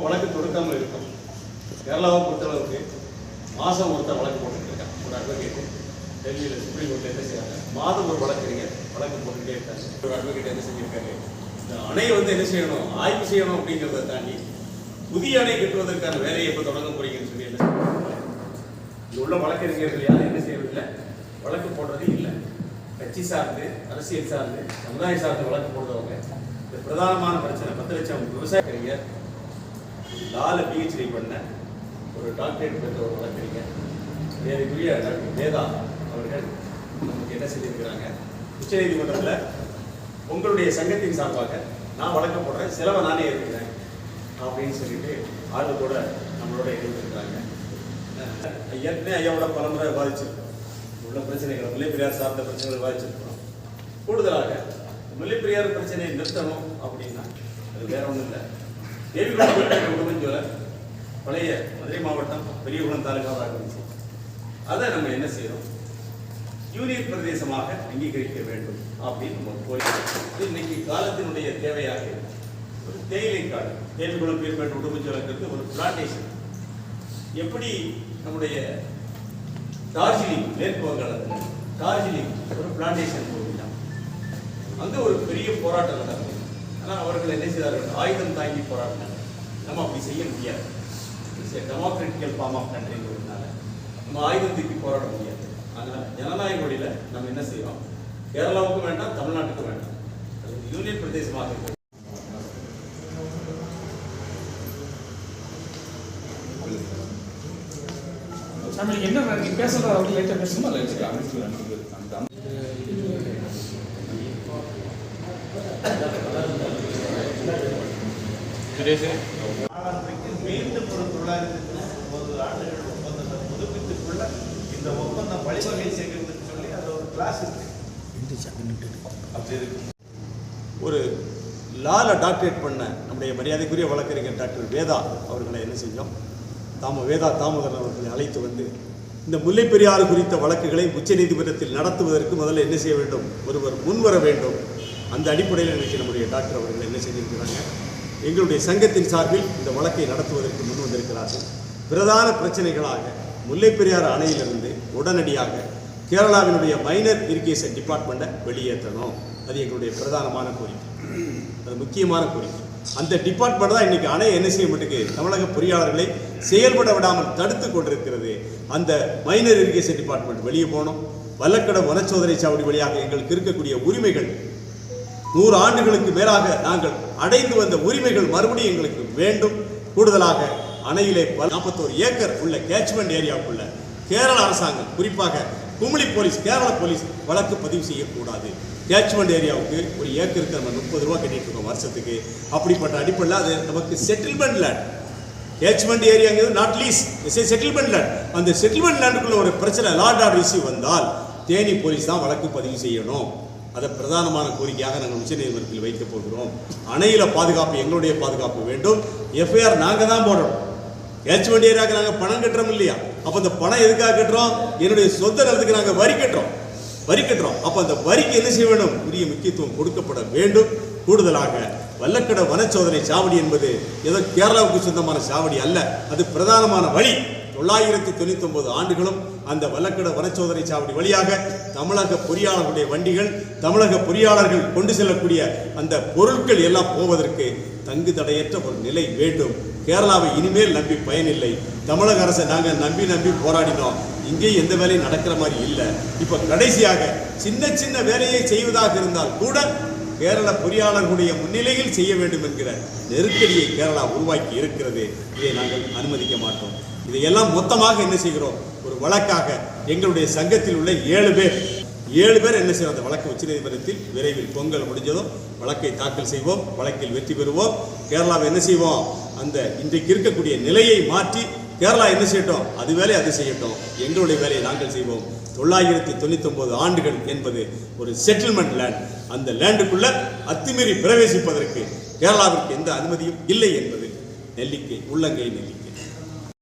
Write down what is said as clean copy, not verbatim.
வழக்கு தொடுக்காமல் இருக்கும். கேரளாவை பொறுத்தளவுக்கு மாதம் ஒருத்தர் வழக்கு போட்டுருக்காங்க. ஒரு அட்வொகேட்டு டெல்லியில் சுப்ரீம் கோர்ட்டில் என்ன செய்யறாங்க, மாதம் ஒரு வழக்கறிஞர் வழக்கு போட்டுக்கிட்டே இருக்காங்க. ஒரு அட்வொகேட் என்ன செஞ்சிருக்காரு, இந்த அணையை என்ன செய்யணும், ஆய்வு செய்யணும் அப்படிங்கிறத தாண்டி புதிய அணை கட்டுவதற்கான வேலையை எப்போ தொடங்க போறீங்கன்னு சொல்லி என்ன இங்கே உள்ள வழக்கறிஞர்கள் யாரும் என்ன செய்யறதில்லை, வழக்கு போடுறதே இல்லை. கட்சி சார்ந்து, அரசியல் சார்ந்து, சமுதாய சார்ந்து வழக்கு போடுறவங்க இந்த பிரதானமான பிரச்சனை 10 லட்சம் விவசாய கறிஞர் லால பிஹெச்டி பண்ண ஒரு டாக்டரேட் பெற்ற ஒரு வழக்கறிஞர் அதுக்குரிய டாக்டர் வேதா அவர்கள் நமக்கு என்ன செஞ்சிருக்கிறாங்க, உச்சநீதிமன்றத்தில் உங்களுடைய சங்கத்தின் சார்பாக நான் வழக்கு போடுறேன், செலவை நானே இருக்கிறேன் அப்படின்னு சொல்லிட்டு ஆர்வத்தோட நம்மளோட இருந்திருக்கிறாங்க. ஏற்கனவே ஐயாவோட பலமுறை விவாதிச்சிருக்கோம். உள்ள பிரச்சனைகள் முல்லைப்பெரியார் சார்ந்த பிரச்சனைகள் விவாதிச்சிருக்கிறோம். கூடுதலாக முல்லைப்பெரியார் பிரச்சனையை நிறுத்தணும் அப்படின்னா அது வேற ஒன்றும் இல்லை. தேவிகுளம் உடுமஞ்சோலை பழைய மதுரை மாவட்டம் பெரியகுளம் தாலுகாவாக இருந்துச்சு. அதை நம்ம என்ன செய்யறோம், யூனியன் பிரதேசமாக அங்கீகரிக்க வேண்டும் அப்படின்னு நம்ம கோரிக்கை. இன்னைக்கு காலத்தினுடைய தேவையாக ஒரு தேயிலை காடு, தேவிகுளம் பீர்பேட் உடுமஞ்சோலைங்கிறது ஒரு பிளான்டேஷன். எப்படி நம்முடைய டார்ஜிலிங் மேற்கு வங்காளத்தில் டார்ஜிலிங் ஒரு பிளான்டேஷன் போகிறாங்க, அங்கே ஒரு பெரிய போராட்டம் நடக்குது. ஆனால் அவர்கள் என்ன செய்தார்கள், ஆயுதம் தாங்கி போராடினாங்க. நம்ம அப்படி செய்ய முடியாது. டெமோக்ராட்டிக்கல் ஃபார்ம் ஆஃப் கண்ட்ரிங்கிறதுனால நம்ம ஆயுதம் தூக்கி போராட முடியாது. அதனால் ஜனநாயக வழியில் நம்ம என்ன செய்வோம், கேரளாவுக்கும் வேண்டாம், தமிழ்நாட்டுக்கும் வேண்டாம், அது யூனியன் பிரதேசமாக இருக்கும். நம்மளுக்கு என்ன பேசுறது அப்படி லைட்டாக பேசணுமா மீண்டும் ஒரு 990 ஆண்டுகள் ஒப்பந்தத்தை புதுப்பித்துக் கொள்ள இந்த ஒப்பந்தம் வழிவகை செய்கிறதுன்னு சொல்லி அது ஒரு கிளாஸ் இருக்கு. ஒரு லால டாக்டரேட் பண்ண நம்முடைய மரியாதைக்குரிய வழக்கறிஞர் டாக்டர் வேதா அவர்களை என்ன செஞ்சோம், வேதா தாமோதரன் அவர்களை அழைத்து வந்து இந்த முல்லைப்பெரியாறு குறித்த வழக்குகளை உச்சநீதிமன்றத்தில் நடத்துவதற்கு முதல்ல என்ன செய்ய வேண்டும், ஒருவர் முன்வர வேண்டும். அந்த அடிப்படையில் இன்றைக்கு நம்முடைய டாக்டர் அவர்கள் என்ன செய்திருக்கிறாங்க, எங்களுடைய சங்கத்தின் சார்பில் இந்த வழக்கை நடத்துவதற்கு முன் வந்திருக்கிறார்கள். பிரதான பிரச்சனைகளாக முல்லைப்பெரியாறு அணையிலிருந்து உடனடியாக கேரளாவினுடைய மைனர் இரிகேஷன் டிபார்ட்மெண்ட்டை வெளியேற்றணும். அது எங்களுடைய பிரதானமான கோரிக்கை, அது முக்கியமான கோரிக்கை. அந்த டிபார்ட்மெண்ட் தான் இன்னைக்கு அணை என்ன செய்ய மாட்டேங்குது, தமிழக பொறியாளர்களை செயல்பட விடாமல் தடுத்து கொண்டிருக்கிறது. அந்த மைனர் இரிகேஷன் டிபார்ட்மெண்ட் வெளியே போகணும். வல்லக்கட வனச்சோதனை சாவடி வழியாக எங்களுக்கு இருக்கக்கூடிய உரிமைகள் 100 ஆண்டுகளுக்கு மேலாக நாங்கள் அடைந்து வந்த உரிமைகள் மறுபடியும் எங்களுக்கு வேண்டும். கூடுதலாக அணையிலே 41 ஏக்கர் உள்ள கேட்ச்மெண்ட் ஏரியாவுக்குள்ள கேரள அரசாங்கம், குறிப்பாக குமுளி போலீஸ், கேரள போலீஸ் வழக்கு பதிவு செய்யக்கூடாது. கேட்ச்மெண்ட் ஏரியாவுக்கு ஒரு ஏக்கருக்கு நம்ம 30 ரூபா கட்டிட்டு இருக்கோம் வருஷத்துக்கு. அப்படிப்பட்ட அடிப்படையில் அது நமக்கு செட்டில்மெண்ட் லேண்ட். கேட்ச்மெண்ட் ஏரியாங்கிறது நாட் லீஸ், செட்டில்மெண்ட் லேண்ட். அந்த செட்டில்மெண்ட் லேண்டுக்குள்ள ஒரு பிரச்சனை, லார்ட் ஆர்டர் இஷ்யூ வந்தால் தேனி போலீஸ் தான் வழக்கு பதிவு செய்யணும். அதை பிரதானமான கோரிக்கையாக நாங்கள் உச்சநீதிமன்றத்தில் வைக்கப் போகிறோம். அணையில பாதுகாப்பு, எங்களுடைய பாதுகாப்பு வேண்டும். எஃப்ஐஆர் நாங்கள் தான் போடுறோம். கேட்ச்மெண்ட் ஏரியாவுக்கு நாங்கள் பணம் கட்டுறோம் இல்லையா? அப்போ அந்த பணம் எதுக்காக கட்டுறோம், என்னுடைய சொந்த நிலத்துக்கு நாங்கள் வரி கட்டுறோம். அப்போ அந்த வரிக்கு என்ன செய்ய வேண்டும், உரிய முக்கியத்துவம் கொடுக்கப்பட வேண்டும். கூடுதலாக வல்லக்கட வனச்சோதனை சாவடி என்பது ஏதோ கேரளாவுக்கு சொந்தமான சாவடி அல்ல, அது பிரதானமான வழி. 999 ஆண்டுகளும் அந்த வல்லக்கட வனச்சோதனை சாவடி வழியாக தமிழக பொறியாளர்களுடைய வண்டிகள், தமிழக பொறியாளர்கள் கொண்டு செல்லக்கூடிய அந்த பொருட்கள் எல்லாம் போவதற்கு தங்கு தடையற்ற ஒரு நிலை வேண்டும். கேரளாவை இனிமேல் நம்பி பயனில்லை. தமிழக அரசை நாங்கள் நம்பி போராடினோம். இங்கே எந்த வேலையும் நடக்கிற மாதிரி இல்லை. இப்போ கடைசியாக சின்ன வேலையை செய்வதாக இருந்தால் கூட கேரள பொறியாளர்களுடைய முன்னிலையில் செய்ய வேண்டும் என்கிற நெருக்கடியை கேரளா உருவாக்கி இருக்கிறது. இதை நாங்கள் அனுமதிக்க மாட்டோம். இதையெல்லாம் மொத்தமாக என்ன செய்கிறோம், ஒரு வழக்காக எங்களுடைய சங்கத்தில் உள்ள 7 பேர் என்ன செய்வோம், அந்த வழக்கு உச்சநீதிமன்றத்தில் விரைவில் பொங்கல் முடிஞ்சதும் வழக்கை தாக்கல் செய்வோம். வழக்கில் வெற்றி பெறுவோம். கேரளாவை என்ன செய்வோம், அந்த இன்றைக்கு இருக்கக்கூடிய நிலையை மாற்றி கேரளா என்ன செய்யட்டும், அது வேலை அது செய்யட்டும், எங்களுடைய வேலையை நாங்கள் செய்வோம். 999 ஆண்டுகள் என்பது ஒரு செட்டில்மெண்ட் லேண்ட். அந்த லேண்டுக்குள்ள அத்துமீறி பிரவேசிப்பதற்கு கேரளாவிற்கு எந்த அனுமதியும் இல்லை என்பது உள்ளங்கை நெல்லி.